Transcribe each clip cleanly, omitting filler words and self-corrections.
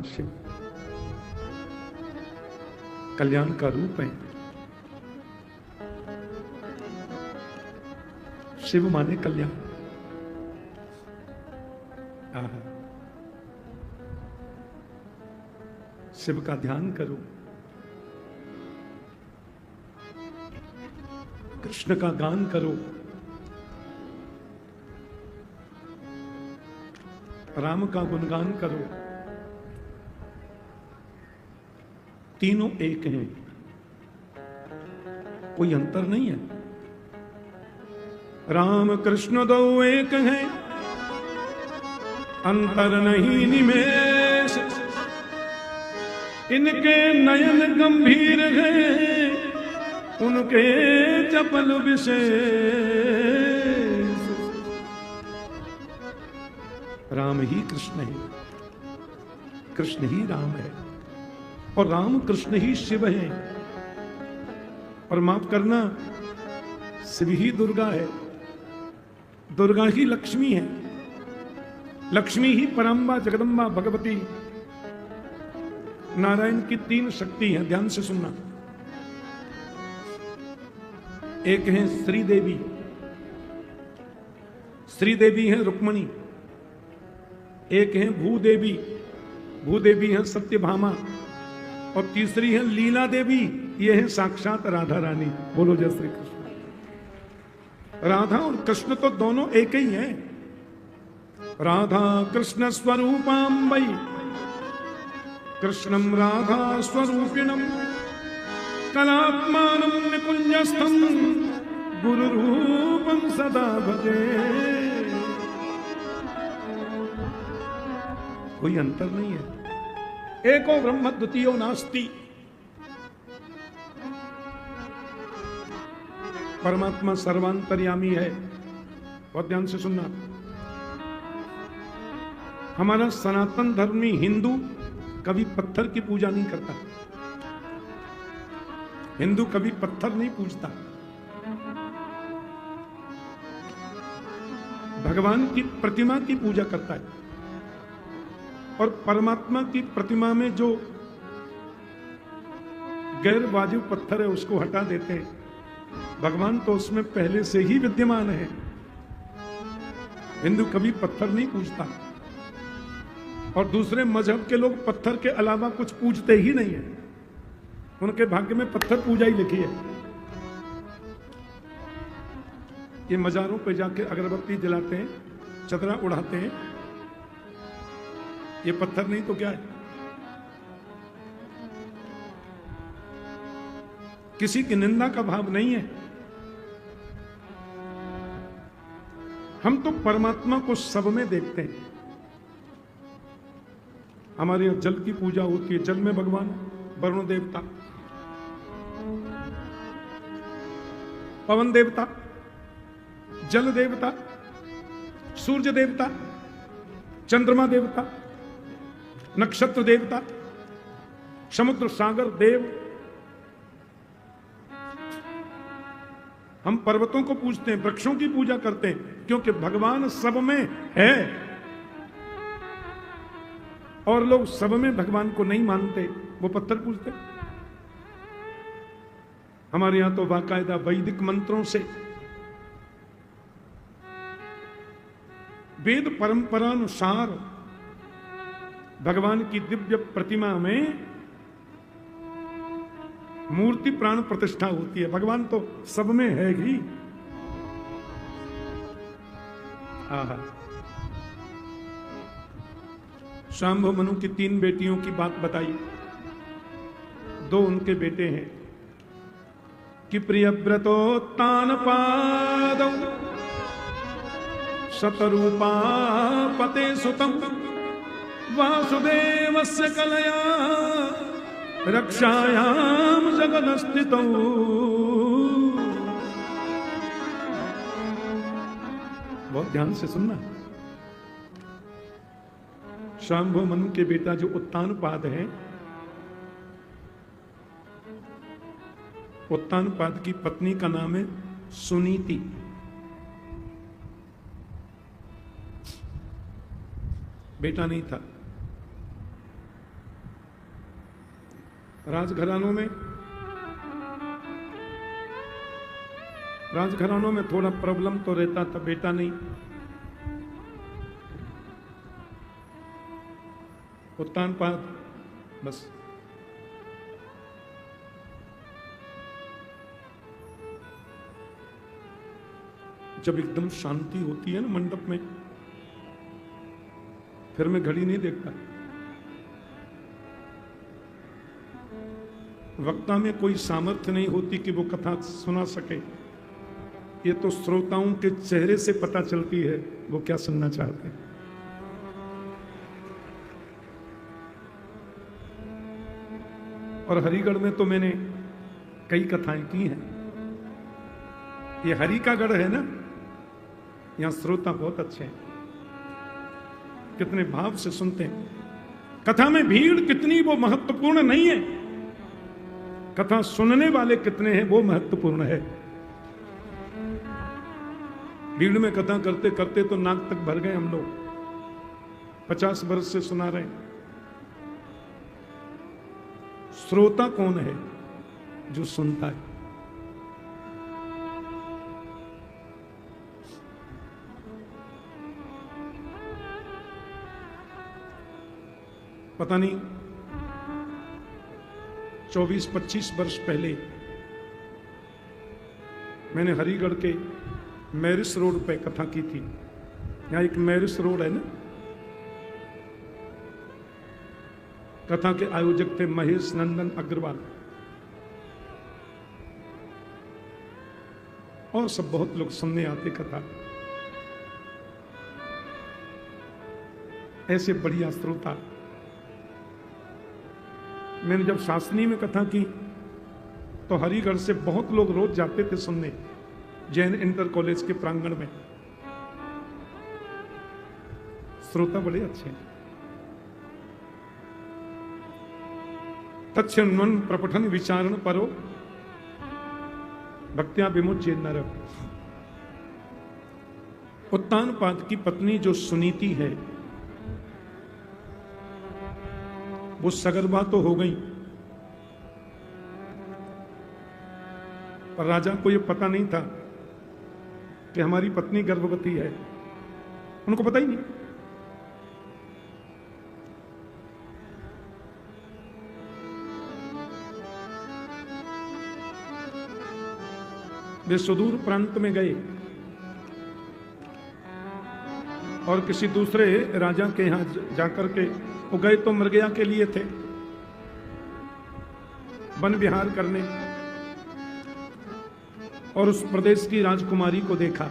शिव कल्याण का रूप है। शिव माने कल्याण। शिव का ध्यान करो, कृष्ण का गान करो, राम का गुणगान करो। तीनों एक हैं, कोई अंतर नहीं है। राम कृष्ण दो एक हैं, अंतर नहीं निमेष। इनके नयन गंभीर हैं, उनके चपल विशेष। राम ही कृष्ण है, कृष्ण ही राम है, और राम कृष्ण ही शिव है। और माफ करना, शिव ही दुर्गा है, दुर्गा ही लक्ष्मी है, लक्ष्मी ही परम्बा जगदम्बा भगवती। नारायण की तीन शक्ति हैं, ध्यान से सुनना। एक है श्री देवी, श्री देवी है रुक्मणी। एक है भूदेवी, भूदेवी है सत्यभामा। और तीसरी है लीला देवी, ये है साक्षात राधा रानी। बोलो जय श्री कृष्ण। राधा और कृष्ण तो दोनों एक ही हैं। राधा कृष्ण स्वरूपाम्बै, कृष्णं राधा स्वरूपिणं, कलात्मानं निकुञ्जस्थं, गुरुरूपं सदा भजे। कोई अंतर नहीं है। एको ब्रह्म द्वितीयो नास्ति। परमात्मा सर्वांतर्यामी है। बहुत ध्यान से सुनना। हमारा सनातन धर्मी हिंदू कभी पत्थर की पूजा नहीं करता। हिंदू कभी पत्थर नहीं पूजता। भगवान की प्रतिमा की पूजा करता है। और परमात्मा की प्रतिमा में जो गैर वाजिब पत्थर है उसको हटा देते हैं। भगवान तो उसमें पहले से ही विद्यमान है। हिंदू कभी पत्थर नहीं पूजता। और दूसरे मजहब के लोग पत्थर के अलावा कुछ पूजते ही नहीं है। उनके भाग्य में पत्थर पूजा ही लिखी है। ये मजारों पे जाके अगरबत्ती जलाते हैं, चदरा उड़ाते हैं, ये पत्थर नहीं तो क्या है? किसी की निंदा का भाव नहीं है। हम तो परमात्मा को सब में देखते हैं। हमारे यहां जल की पूजा होती है, जल में भगवान, वरुण देवता, पवन देवता, जल देवता, सूर्य देवता, चंद्रमा देवता, नक्षत्र देवता, समुद्र सागर देव। हम पर्वतों को पूजते हैं, वृक्षों की पूजा करते हैं, क्योंकि भगवान सब में है। और लोग सब में भगवान को नहीं मानते, वो पत्थर पूजते। हमारे यहां तो बाकायदा वैदिक मंत्रों से, वेद परंपरानुसार भगवान की दिव्य प्रतिमा में मूर्ति प्राण प्रतिष्ठा होती है। भगवान तो सब में है ही। आहा। शांभव मनु की 3 बेटियों की बात बताई। 2 उनके बेटे हैं कि प्रियव्रतोत्तान पादौ शतरूपा पते सुतम वासुदेवस्य कलया रक्षायाम जगदस्थितौ। बहुत ध्यान से सुनना। शांभव मनु के बेटा जो उत्तानपाद है, उत्तानपाद की पत्नी का नाम है सुनीति। बेटा नहीं था। राजघरानों में थोड़ा प्रॉब्लम तो रहता था, बेटा नहीं, उत्तानपाद, बस। जब एकदम शांति होती है ना मंडप में, फिर मैं घड़ी नहीं देखता। वक्ता में कोई सामर्थ्य नहीं होती कि वो कथा सुना सके। ये तो श्रोताओं के चेहरे से पता चलती है वो क्या सुनना चाहते हैं। और हरिगढ़ में तो मैंने कई कथाएं की हैं। ये हरि का गढ़ है ना, यहां श्रोता बहुत अच्छे हैं, कितने भाव से सुनते हैं। कथा में भीड़ कितनी वो महत्वपूर्ण नहीं है, कथा सुनने वाले कितने हैं वो महत्वपूर्ण है। भीड़ में कथा करते करते तो नाक तक भर गए हम लोग, 50 वर्ष से सुना रहे हैं। श्रोता कौन है? जो सुनता है। पता नहीं 24-25 वर्ष पहले मैंने हरिगढ़ के मैरिस रोड पे कथा की थी। यहां एक मैरिस रोड है ना, कथा के आयोजक थे महेश नंदन अग्रवाल, और सब बहुत लोग सुनने आते कथा। ऐसे बढ़िया श्रोता। मैंने जब शास्त्री में कथा की तो हरिगढ़ से बहुत लोग रोज जाते थे सुनने, जैन इंटर कॉलेज के प्रांगण में। श्रोता बड़े अच्छे हैं। तत्क्षण प्रपठन विचारण परो भक्त्या विमुच्य नर। उत्तानपाद की पत्नी जो सुनीति है वो सगर्भा तो हो गई, पर राजा को ये पता नहीं था कि हमारी पत्नी गर्भवती है। उनको पता ही नहीं। वे सुदूर प्रांत में गए और किसी दूसरे राजा के यहां जाकर के वो गए तो मृगया के लिए थे, वन विहार करने, और उस प्रदेश की राजकुमारी को देखा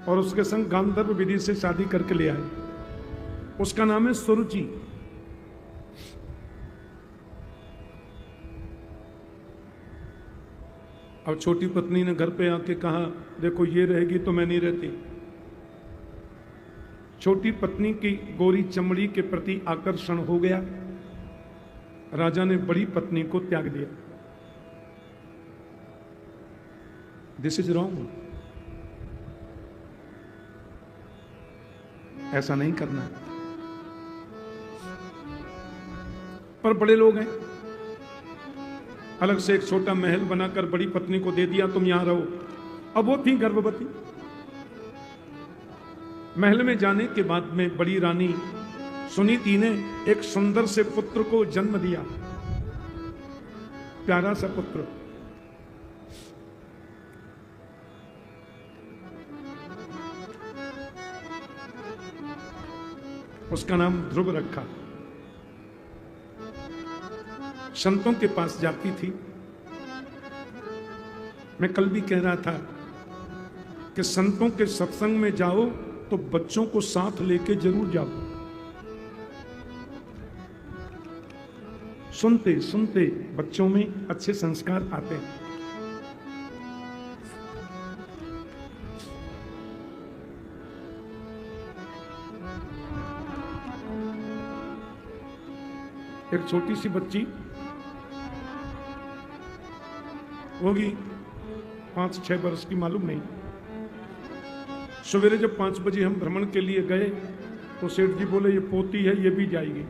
और उसके संग गांधर्व विधि से शादी करके ले आए। उसका नाम है सुरुचि। अब छोटी पत्नी ने घर पे आके कहा, देखो ये रहेगी तो मैं नहीं रहती। छोटी पत्नी की गोरी चमड़ी के प्रति आकर्षण हो गया, राजा ने बड़ी पत्नी को त्याग दिया। This is wrong. ऐसा नहीं करना। पर बड़े लोग हैं, अलग से एक छोटा महल बनाकर बड़ी पत्नी को दे दिया, तुम यहां रहो। अब वो थी गर्भवती। महल में जाने के बाद में बड़ी रानी सुनीति ने एक सुंदर से पुत्र को जन्म दिया, प्यारा सा पुत्र। उसका नाम ध्रुव रखा। संतों के पास जाती थी। मैं कल भी कह रहा था कि संतों के सत्संग में जाओ तो बच्चों को साथ लेके जरूर जाओ। सुनते सुनते बच्चों में अच्छे संस्कार आते हैं। एक छोटी सी बच्ची होगी 5-6 वर्ष की, मालूम नहीं। सवेरे जब 5 बजे हम भ्रमण के लिए गए तो सेठ जी बोले ये पोती है, ये भी जाएगी।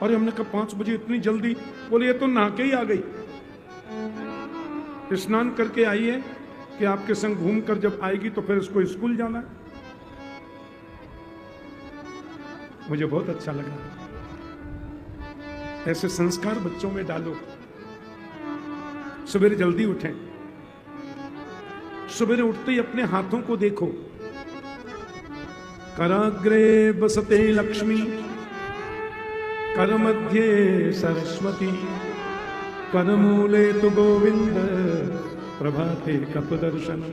और हमने कहा 5 बजे इतनी जल्दी? बोले ये तो नहा के ही आ गई, स्नान करके आई है कि आपके संग घूमकर जब आएगी तो फिर इसको स्कूल जाना है। मुझे बहुत अच्छा लगा। ऐसे संस्कार बच्चों में डालो। सवेरे जल्दी उठें, सवेरे उठते ही अपने हाथों को देखो। कराग्रे बसते लक्ष्मी, कर मध्ये सरस्वती, कर मूले तु गोविंद, प्रभाते कप दर्शनम।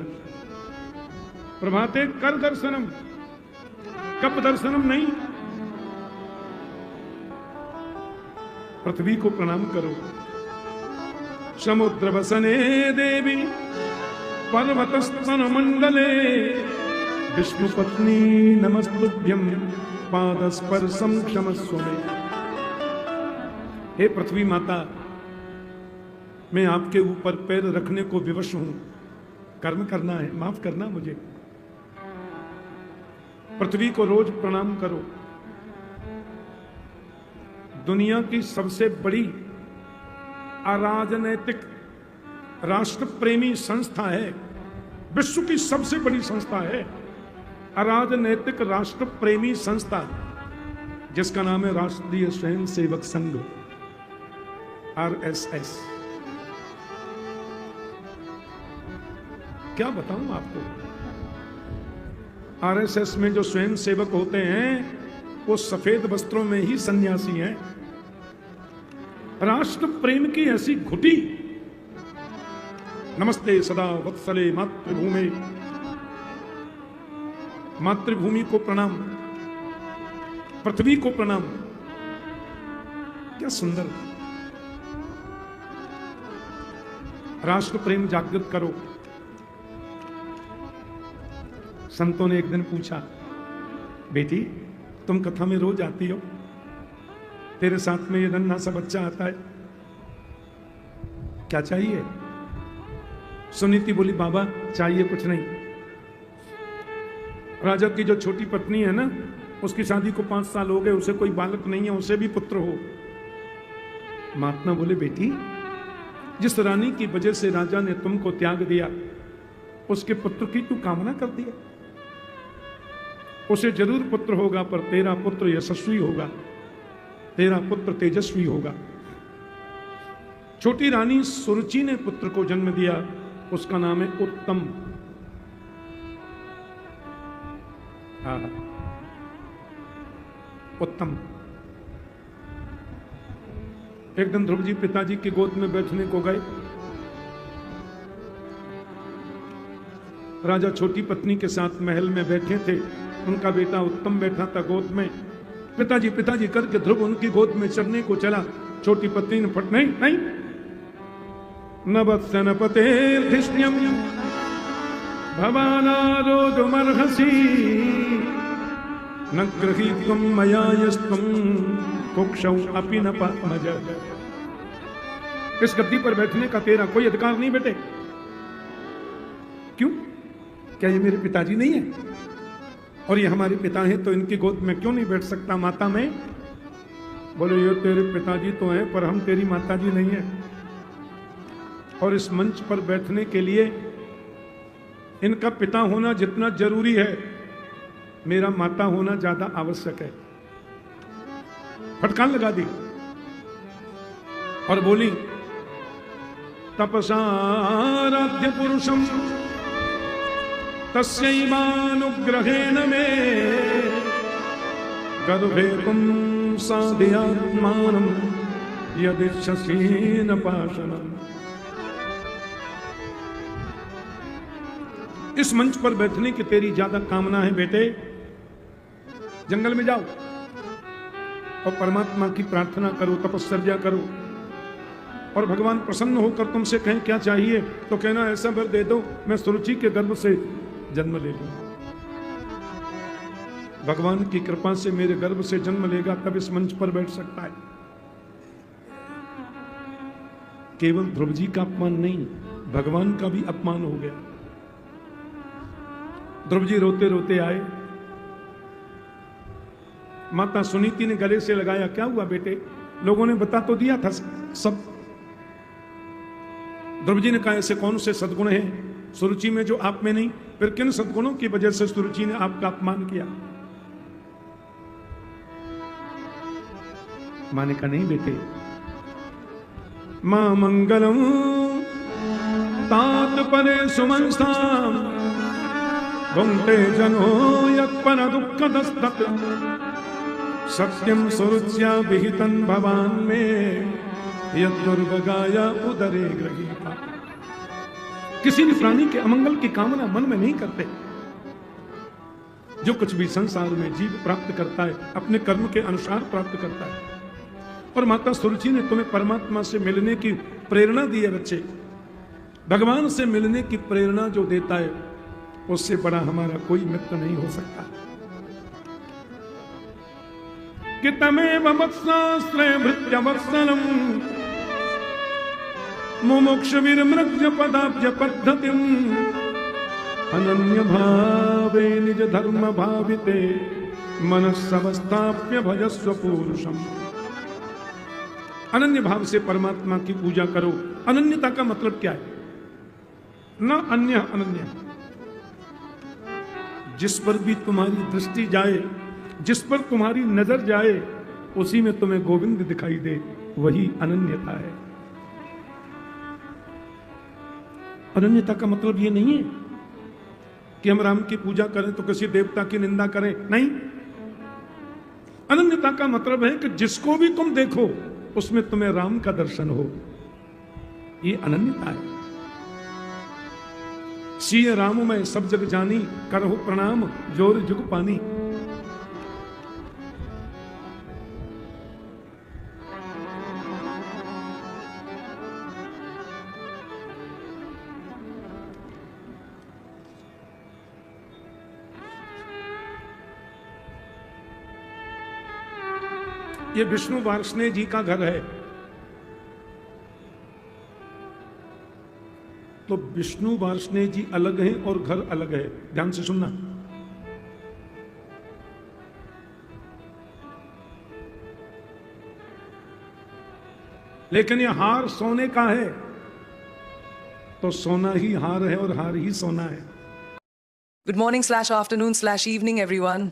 प्रभाते कर दर्शनम, कप दर्शनम नहीं। पृथ्वी को प्रणाम करो। समुद्र वसने देवी, पर्वतस्तन मंडले, विष्णु पत्नी नमस्तुभ्यं, पादस्पर्शम क्षमस्व मे। हे पृथ्वी माता, मैं आपके ऊपर पैर रखने को विवश हूं, कर्म करना है, माफ करना मुझे। पृथ्वी को रोज प्रणाम करो। दुनिया की सबसे बड़ी अराजनैतिक राष्ट्र प्रेमी संस्था है, विश्व की सबसे बड़ी संस्था है अराजनैतिक राष्ट्र प्रेमी संस्था, जिसका नाम है राष्ट्रीय स्वयंसेवक संघ, RSS। क्या बताऊं आपको, RSS में जो स्वयंसेवक होते हैं वो सफेद वस्त्रों में ही सन्यासी हैं। राष्ट्र प्रेम की ऐसी घुटी। नमस्ते सदा वत्सले मातृभूमि, मातृभूमि को प्रणाम, पृथ्वी को प्रणाम। क्या सुंदर। राष्ट्र प्रेम जागृत करो। संतों ने एक दिन पूछा, बेटी तुम कथा में रोज आती हो, तेरे साथ में ये नन्हा सा बच्चा आता है, क्या चाहिए? सुनीति बोली, बाबा चाहिए कुछ नहीं। राजा की जो छोटी पत्नी है ना, उसकी शादी को 5 साल हो गए, उसे कोई बालक नहीं है, उसे भी पुत्र हो। महात्मा बोले, बेटी जिस रानी की वजह से राजा ने तुमको त्याग दिया, उसके पुत्र की तू कामना कर दिया। उसे जरूर पुत्र होगा, पर तेरा पुत्र यशस्वी होगा, तेरा पुत्र तेजस्वी होगा। छोटी रानी सुरुचि ने पुत्र को जन्म दिया, उसका नाम है उत्तम। उत्तम। एक दिन ध्रुव जी पिताजी की गोद में बैठने को गए। राजा छोटी पत्नी के साथ महल में बैठे थे, उनका बेटा उत्तम बैठा था गोद में। पिताजी पिताजी करके ध्रुव उनकी गोद में चढ़ने को चला। छोटी पत्नी ने फट, नहीं नहीं, नवत्सनपतेर्धिष्ण्यं भवानारोगमर्हसि, न गृहीतुं मया यस्त्वं कुक्षौ अपि न पद्मज। इस गद्दी पर बैठने का तेरा कोई अधिकार नहीं बेटे। क्यों? क्या ये मेरे पिताजी नहीं है? और ये हमारे पिता हैं, तो इनकी गोद में क्यों नहीं बैठ सकता माता में? बोले, ये तेरे पिताजी तो हैं, पर हम तेरी माताजी नहीं है। और इस मंच पर बैठने के लिए इनका पिता होना जितना जरूरी है, मेरा माता होना ज्यादा आवश्यक है। फटकार लगा दी और बोली, तपसाराध्य पुरुषम तस्यैवानुग्रहेण मे, गर्भे तुम साधयात्मानं यदिच्छसि न पाशनम्। इस मंच पर बैठने की तेरी ज्यादा कामना है बेटे, जंगल में जाओ और परमात्मा की प्रार्थना करो, तपस्या करो, और भगवान प्रसन्न होकर तुमसे कहें क्या चाहिए, तो कहना ऐसा वर दे दो मैं सुरुचि के गर्भ से जन्म ले लूं। भगवान की कृपा से मेरे गर्भ से जन्म लेगा, तब इस मंच पर बैठ सकता है। केवल ध्रुव जी का अपमान नहीं, भगवान का भी अपमान हो गया। ध्रुव जी रोते रोते आए, माता सुनीति ने गले से लगाया, क्या हुआ बेटे? लोगों ने बता तो दिया था सब। द्रौपदी ने कहा, ऐसे कौन से सद्गुण हैं सुरुचि में जो आप में नहीं? फिर किन सद्गुणों की वजह से सुरुचि ने आपका अपमान किया? मां ने कहा, नहीं बेटे, मां मंगलम तात परे सुमंसाम भुंक्ते जनो यत्पर दुःख दस्तक सत्यम सुरुच्या विहितं भवान में यद्दुर्गगाया उदरे गृहीता। किसी भी प्राणी के अमंगल की कामना मन में नहीं करते। जो कुछ भी संसार में जीव प्राप्त करता है अपने कर्म के अनुसार प्राप्त करता है। और माता सुरुचि ने तुम्हें परमात्मा से मिलने की प्रेरणा दी है बच्चे। भगवान से मिलने की प्रेरणा जो देता है उससे बड़ा हमारा कोई मित्र नहीं हो सकता। कि तमेव वत्साश्रय भृत्यवत्सलम मुमुक्ष विरमृग्य पदाब्ज पद्धतिम अनन्य भावे निज धर्म भाविते मनस्सवस्थाप्य भजस्व पुरुषम। अनन्य भाव से परमात्मा की पूजा करो। अनन्यता का मतलब क्या है? न अन्य अनन्य। जिस पर भी तुम्हारी दृष्टि जाए, जिस पर तुम्हारी नजर जाए, उसी में तुम्हें गोविंद दिखाई दे, वही अनन्यता है। अनन्यता का मतलब ये नहीं है कि हम राम की पूजा करें तो किसी देवता की निंदा करें, नहीं। अनन्यता का मतलब है कि जिसको भी तुम देखो उसमें तुम्हें राम का दर्शन हो, ये अनन्यता है। सिय राम में सब जग जानी, करहु प्रणाम जोर जुग पानी। ये विष्णु वार्ष्णेय जी का घर है। तो विष्णु वार्ष्णेय जी अलग हैं और घर अलग है, ध्यान से सुनना। लेकिन ये हार सोने का है, तो सोना ही हार है और हार ही सोना है। Good morning/afternoon/evening everyone.